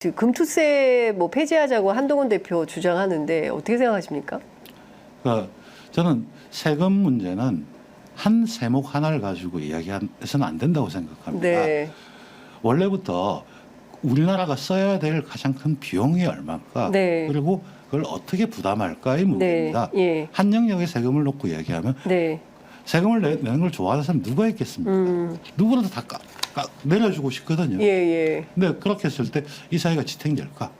금투세 뭐 폐지하자고 한동훈 대표 주장하는데 어떻게 생각하십니까? 그러니까 저는 세금 문제는 한 세목 하나를 가지고 이야기해서는 안 된다고 생각합니다. 네. 원래부터 우리나라가 써야 될 가장 큰 비용이 얼마일까? 네. 그리고 그걸 어떻게 부담할까의 문제입니다. 네. 예. 한 영역에 세금을 놓고 이야기하면 네. 세금을 내는 걸 좋아하는 사람 누가 있겠습니까? 누구라도 다 내려주고 싶거든요. 예, 예. 근데 그렇게 했을 때 이 사회가 지탱될까?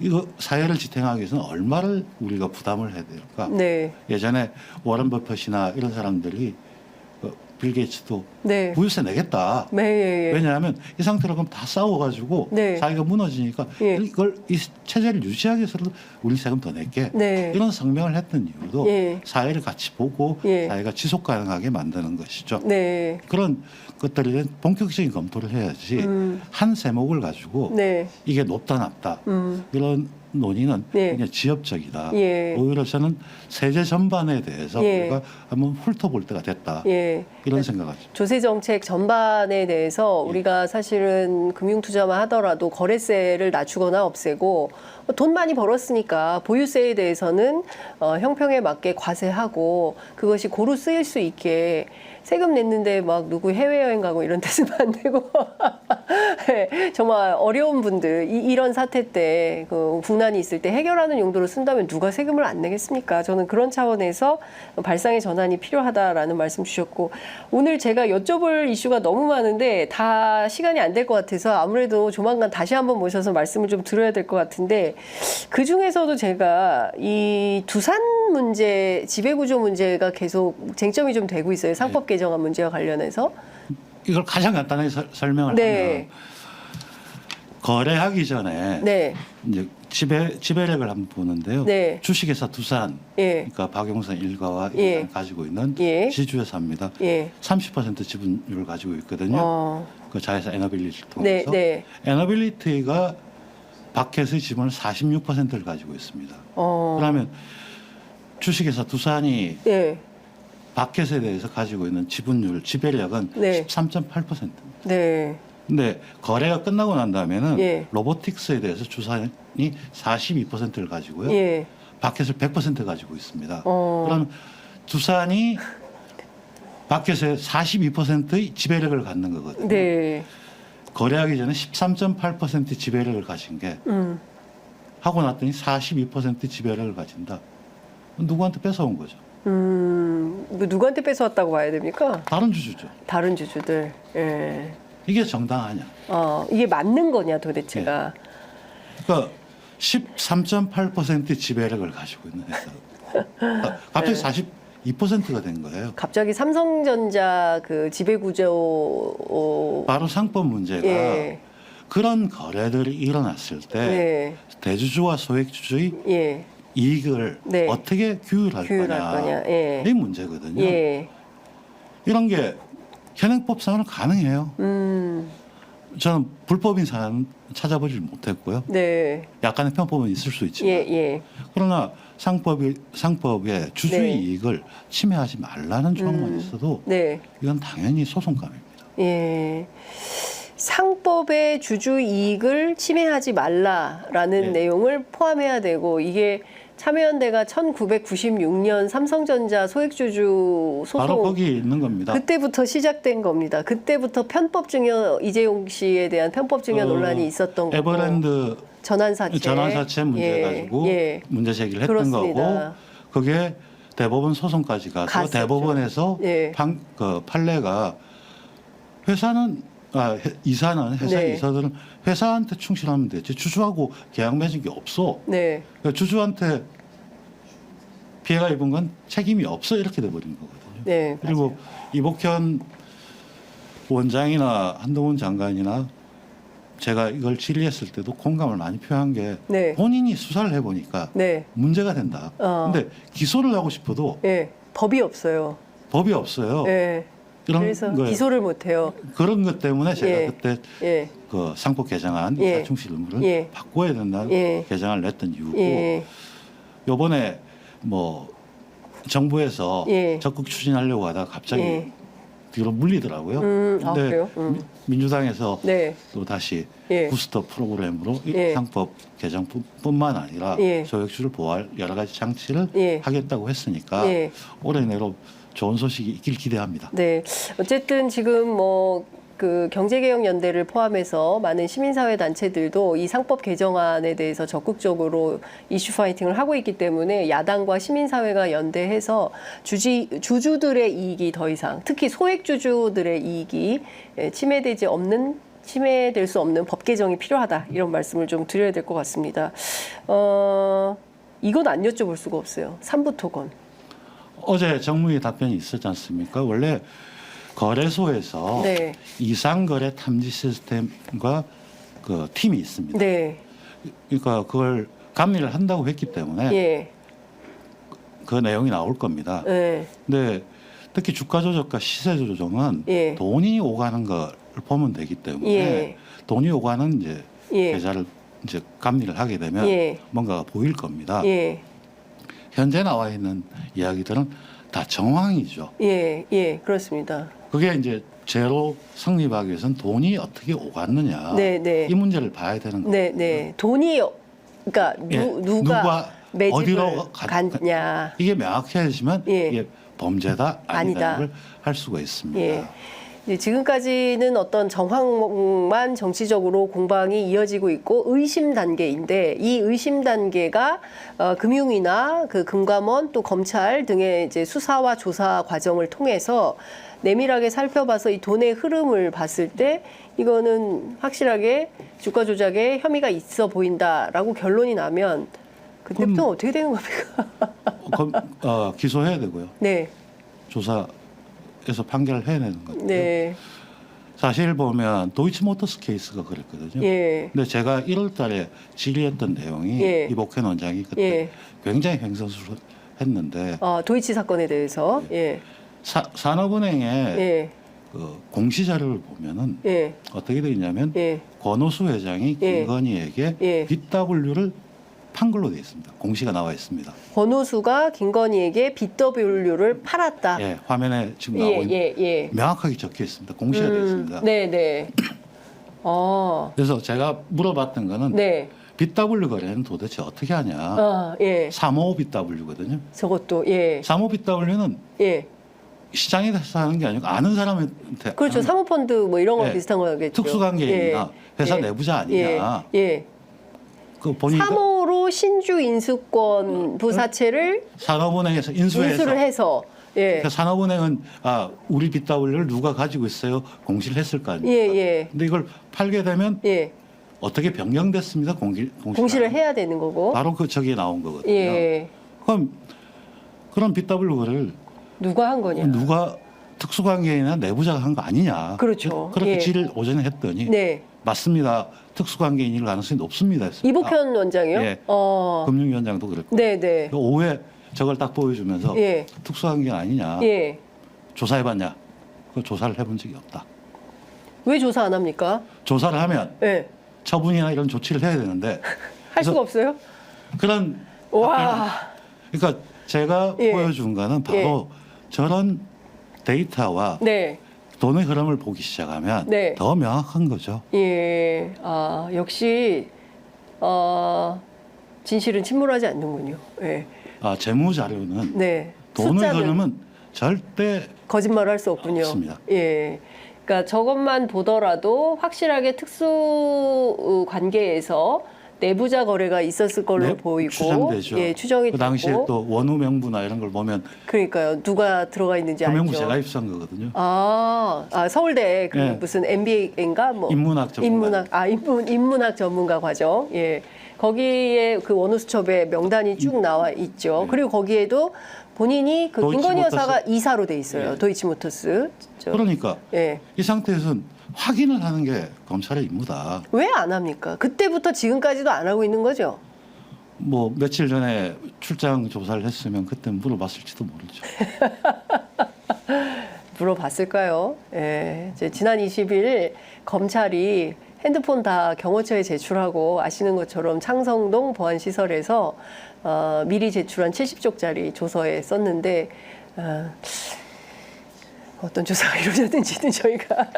이거 사회를 지탱하기 위해서는 얼마를 우리가 부담을 해야 될까? 네. 예전에 워런 버핏이나 이런 사람들이 빌 게이츠도 네. 부유세 내겠다. 네. 예, 예. 왜냐하면 이 상태로 그럼 다 싸워가지고 네. 사회가 무너지니까 예. 이 체제를 유지하기 위해서도 우리 세금 더 낼게. 네. 이런 성명을 했던 이유도 예. 사회를 같이 보고 예. 사회가 지속 가능하게 만드는 것이죠. 네. 그런 것들에 대한 본격적인 검토를 해야지 한 세목을 가지고 네. 이게 높다 낮다 이런 논의는 네. 그냥 지엽적이다. 예. 오히려 저는 세제 전반에 대해서 예. 우리가 한번 훑어볼 때가 됐다. 예. 이런 생각을 합니다. 조세 정책 전반에 대해서 우리가 사실은 금융투자만 하더라도 거래세를 낮추거나 없애고 돈 많이 벌었으니까 보유세에 대해서는 형평에 맞게 과세하고 그것이 고루 쓰일 수 있게 세금 냈는데 막 누구 해외여행 가고 이런 데 쓰면 안 되고 네, 정말 어려운 분들 이런 사태 때 국난이 있을 때 해결하는 용도로 쓴다면 누가 세금을 안 내겠습니까? 저는 그런 차원에서 발상의 전환이 필요하다라는 말씀 주셨고 오늘 제가 여쭤볼 이슈가 너무 많은데 다 시간이 안 될 것 같아서 아무래도 조만간 다시 한번 모셔서 말씀을 좀 들어야 될 것 같은데 그중에서도 제가 이 두산 문제, 지배구조 문제가 계속 쟁점이 좀 되고 있어요. 상법 개정안 문제와 관련해서. 이걸 가장 간단하게 설명을 네. 하면 거래하기 전에 네. 이제 지배력을 한번 보는데요. 네. 주식회사 두산, 예. 그러니까 박용선 일가와 예. 가지고 있는 예. 지주회사입니다. 예. 30% 지분율을 가지고 있거든요. 그 자회사 에너빌리티를 네. 통해서. 네. 에너빌리티가 박켓의 지분을 46%를 가지고 있습니다. 그러면 주식회사 두산이 네. 박켓에 대해서 가지고 있는 지분율, 지배력은 네. 13.8%입니다. 네. 근데 거래가 끝나고 난 다음에는 예. 로보틱스에 대해서 두산이 42%를 가지고요. 예. 박켓을 100% 가지고 있습니다. 그럼 두산이 박켓에 42%의 지배력을 갖는 거거든요. 네. 거래하기 전에 13.8% 지배력을 가진 게 하고 났더니 42% 지배력을 가진다. 누구한테 뺏어온 거죠? 누구한테 뺏어왔다고 봐야 됩니까? 다른 주주죠. 다른 주주들. 예. 이게 정당하냐? 이게 맞는 거냐 도대체가. 그러니까 13.8% 지배력을 가지고 있는 회사. 갑자기 42%가 된 거예요. 갑자기 삼성전자 그 지배구조 바로 상법 문제가 예. 그런 거래들이 일어났을 때 네. 대주주와 소액주주의 예. 이익을 네. 어떻게 규율할 거냐. 예. 이 문제거든요. 예. 이런 게 현행법상으로 가능해요. 저는 불법인 사람 찾아보질 못했고요. 네. 약간의 편법은 있을 수 있지만 예. 예. 그러나 상법의 주주의 네. 이익을 침해하지 말라는 조항만 있어도 네. 이건 당연히 소송감입니다. 예. 상법의 주주 이익을 침해하지 말라라는 네. 내용을 포함해야 되고 이게 참여연대가 1996년 삼성전자 소액주주 소송 바로 거기 있는 겁니다. 그때부터 시작된 겁니다. 그때부터 편법 증여 이재용 씨에 대한 편법 증여 논란이 있었던 거고 에버랜드 전환사채 문제 예, 가지고 예. 문제 제기를 했던 그렇습니다. 거고 그게 대법원 소송까지 가서 갔었죠. 대법원에서 예. 판례가 이사는 회사 네. 이사들은 회사한테 충실하면 되지 주주하고 계약 맺은 게 없어. 네. 그러니까 주주한테 피해가 입은 건 책임이 없어 이렇게 돼버린 거거든요. 네. 그리고 맞아요. 이복현 원장이나 한동훈 장관이나 제가 이걸 질의했을 때도 공감을 많이 표한 게 네. 본인이 수사를 해보니까 네. 문제가 된다. 근데 기소를 하고 싶어도 예. 법이 없어요. 법이 없어요. 예. 이런 그래서 거에 기소를 못 해요. 그런 것 때문에 제가 예. 그때 예. 그 상법 개정안 예. 사충실 의무를 예. 바꿔야 된다는 예. 개정안을 냈던 이유고 예. 요번에 뭐 정부에서 예. 적극 추진하려고 하다가 갑자기 예. 뒤로 물리더라고요. 아, 근데 그래요? 민주당에서 네. 또 다시 예. 부스터 프로그램으로 이 예. 상법 개정뿐만 아니라 예. 소액주를 보호할 여러 가지 장치를 예. 하겠다고 했으니까 예. 올해 내로 좋은 소식이 있길 기대합니다. 네. 어쨌든 지금 뭐 그 경제개혁연대를 포함해서 많은 시민사회 단체들도 이 상법 개정안에 대해서 적극적으로 이슈 파이팅을 하고 있기 때문에 야당과 시민사회가 연대해서 주주들의 이익이 더 이상, 특히 소액주주들의 이익이 침해될 수 없는 법 개정이 필요하다, 이런 말씀을 좀 드려야 될 것 같습니다. 이건 안 여쭤볼 수가 없어요. 삼부토건. 어제 정무위 답변이 있었지 않습니까? 원래 거래소에서 네. 이상거래 탐지 시스템과 그 팀이 있습니다. 네. 그러니까 그걸 감리를 한다고 했기 때문에 예. 그 내용이 나올 겁니다. 네. 근데 특히 주가 조작과 시세 조정은 예. 돈이 오가는 걸 보면 되기 때문에 예. 돈이 오가는 이제 예. 계좌를 이제 감리를 하게 되면 예. 뭔가가 보일 겁니다. 예. 현재 나와 있는 이야기들은 다 정황이죠. 예. 예. 그렇습니다. 그게 이제 제로 성립하기 위해서는 돈이 어떻게 오갔느냐 네, 네. 이 문제를 봐야 되는 거예요. 네, 네. 돈이 그러니까 예, 누가 매집을 어디로 갔냐. 이게 명확해지면 예. 이게 범죄다 아니다. 아니다를 걸 할 수가 있습니다. 예. 이제 지금까지는 어떤 정황만 정치적으로 공방이 이어지고 있고 의심 단계인데, 이 의심 단계가 금융위나 그 금감원 또 검찰 등의 이제 수사와 조사 과정을 통해서 내밀하게 살펴봐서 이 돈의 흐름을 봤을 때 이거는 확실하게 주가 조작에 혐의가 있어 보인다라고 결론이 나면 그때부터 어떻게 되는 겁니까? 기소해야 되고요. 네, 조사에서 판결을 해야 되는 거고요. 네, 사실 보면 도이치모터스 케이스가 그랬거든요. 예, 근데 제가 1월 달에 질의했던 내용이 예. 이복현 원장이 그때 예. 굉장히 횡성스러웠는데 도이치 사건에 대해서, 예, 산업은행의 예, 그 공시 자료를 보면은 예, 어떻게 되어 있냐면 예, 권오수 회장이 예. 김건희에게 예. BW를 판 걸로 되어 있습니다. 공시가 나와 있습니다. 권오수가 김건희에게 BW를 팔았다. 예, 화면에 지금 나오고 있는 예, 예. 명확하게 적혀 있습니다. 공시가 되어 있습니다. 네, 네. 그래서 제가 물어봤던 거는 네. BW 거래는 도대체 어떻게 하냐? 예. 3호 BW거든요. 저것도, 예, 3호 BW는 예. 시장에서 하는 게 아니고 아는 사람한테 그렇죠. 하는 사모펀드 뭐 이런 거 예. 비슷한 거겠죠. 특수관계인이나 회사 내부자 아니냐. 예. 예. 그 본인이 3호로 신주 인수권 부사채를 산업은행에서 인수해서 인수를 해서, 예. 그러니까 산업은행은 우리 BW를 누가 가지고 있어요? 공시를 했을 거 아닙니까? 예, 예. 근데 이걸 팔게 되면 예. 어떻게 변경됐습니다. 공시를 해야 되는 거고. 바로 그 저기에 나온 거거든요. 예. 그럼 그런 BW 거래를 누가 한 거냐. 누가 특수관계인이나 내부자가 한 거 아니냐. 그렇죠. 그렇게 예. 질의를 오전에 했더니 네. 맞습니다. 특수관계인일 가능성이 높습니다. 했습니다. 이복현 원장이요? 예. 어. 금융위원장도 그랬고. 네, 네. 오후에 저걸 딱 보여주면서 예. 특수관계인 아니냐. 예. 조사해봤냐. 그 조사를 해본 적이 없다. 왜 조사 안 합니까? 조사를 하면 예. 처분이나 이런 조치를 해야 되는데 할 수가 없어요? 그런 와. 그러니까 제가 예. 보여준 거는 바로 저런 데이터와 네. 돈의 흐름을 보기 시작하면 네. 더 명확한 거죠. 예. 역시 진실은 침몰하지 않는군요. 예. 재무 자료는 네. 돈의 숫자는 흐름은 절대 거짓말을 할 수 없군요. 없습니다. 예. 그러니까 저것만 보더라도 확실하게 특수 관계에서 내부자 거래가 있었을 걸로 네, 보이고, 추정되죠. 예, 추정이 그 당시에 되고. 또 원후 명부나 이런 걸 보면 그러니까요. 누가 들어가 있는지 그 알죠. 명부 제가 입수한 거거든요. 서울대 그 예. 무슨 MBA인가 뭐 인문학 전문가. 인문학 전문가 과정. 예. 거기에 그 원후수첩에 명단이 쭉 나와 있죠. 그리고 거기에도 본인이 그 김건희 도이치모터스. 여사가 이사로 돼 있어요. 예. 도이치모터스. 그러니까 예. 이 상태에서는 확인을 하는 게 검찰의 임무다. 왜 안 합니까? 그때부터 지금까지도 안 하고 있는 거죠. 뭐 며칠 전에 출장 조사를 했으면 그때 물어봤을지도 모르죠. 물어봤을까요? 예. 이제 지난 20일 검찰이 핸드폰 다 경호처에 제출하고 아시는 것처럼 창성동 보안시설에서 미리 제출한 70쪽짜리 조서에 썼는데 어떤 조사가 이루어졌는지는 저희가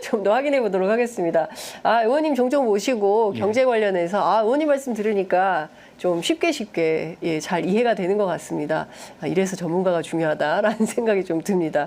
좀 더 확인해 보도록 하겠습니다. 아, 의원님 종종 모시고 예. 경제 관련해서 의원님 말씀 들으니까 좀 쉽게 잘 이해가 되는 것 같습니다. 이래서 전문가가 중요하다라는 생각이 좀 듭니다.